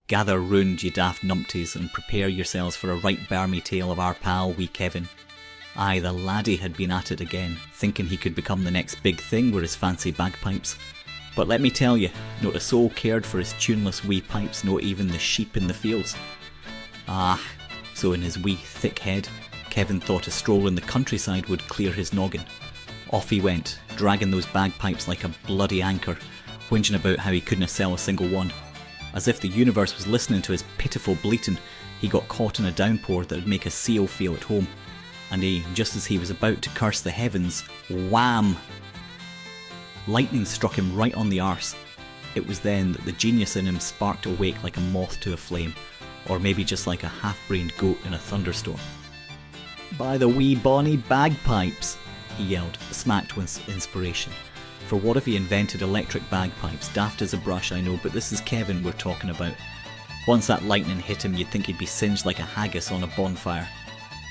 Gather round, ye daft numpties, and prepare yourselves for a right barmy tale of our pal, wee Kevin. Aye, the laddie had been at it again, thinking he could become the next big thing with his fancy bagpipes. But let me tell you, not a soul cared for his tuneless wee pipes, not even the sheep in the fields. Ah, so in his wee thick head, Kevin thought a stroll in the countryside would clear his noggin. Off he went, dragging those bagpipes like a bloody anchor, whinging about how he couldn't sell a single one. As if the universe was listening to his pitiful bleating, he got caught in a downpour that would make a seal feel at home. And just as he was about to curse the heavens, wham! Lightning struck him right on the arse. It was then that the genius in him sparked awake like a moth to a flame, or maybe just like a half-brained goat in a thunderstorm. "By the wee bonny bagpipes!" he yelled, smacked with inspiration. For what if he invented electric bagpipes? Daft as a brush, I know, but this is Kevin we're talking about. Once that lightning hit him, you'd think he'd be singed like a haggis on a bonfire.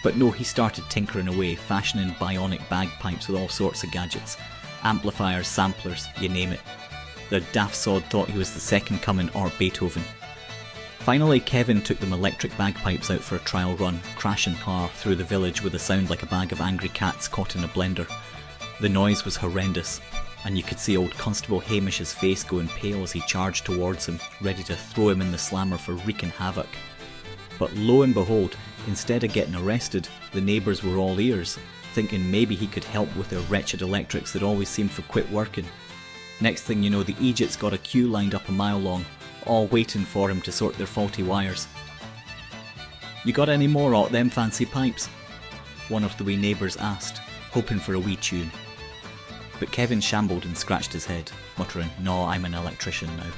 But no, he started tinkering away, fashioning bionic bagpipes with all sorts of gadgets. Amplifiers, samplers, you name it. The daft sod thought he was the second coming or Beethoven. Finally, Kevin took them electric bagpipes out for a trial run, crashing par through the village with a sound like a bag of angry cats caught in a blender. The noise was horrendous, and you could see old Constable Hamish's face going pale as he charged towards him, ready to throw him in the slammer for wreaking havoc. But lo and behold, instead of getting arrested, the neighbours were all ears, thinking maybe he could help with their wretched electrics that always seemed to quit working. Next thing you know, the Egypts got a queue lined up a mile long, all waiting for him to sort their faulty wires. "You got any more o' them fancy pipes?" one of the wee neighbours asked, hoping for a wee tune. But Kevin shambled and scratched his head, muttering, "No, I'm an electrician now."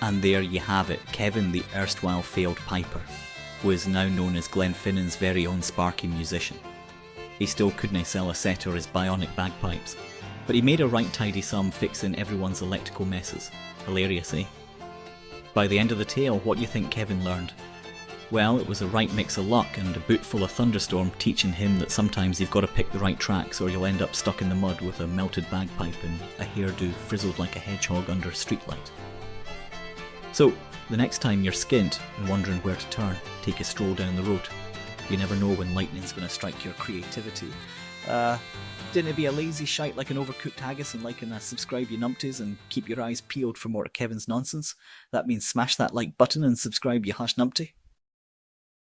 And there you have it, Kevin the erstwhile failed piper, who is now known as Glenfinnan's very own sparky musician. He still couldn't sell a set or his bionic bagpipes, but he made a right tidy sum fixing everyone's electrical messes. Hilarious, eh? By the end of the tale, what do you think Kevin learned? Well, it was a right mix of luck and a boot full of thunderstorm teaching him that sometimes you've got to pick the right tracks or you'll end up stuck in the mud with a melted bagpipe and a hairdo frizzled like a hedgehog under a streetlight. So, the next time you're skint and wondering where to turn, take a stroll down the road. You never know when lightning's going to strike your creativity. Didn't it be a lazy shite like an overcooked haggis, and like and subscribe you numpties and keep your eyes peeled for more of Kevin's nonsense? That means smash that like button and subscribe you hush numpty.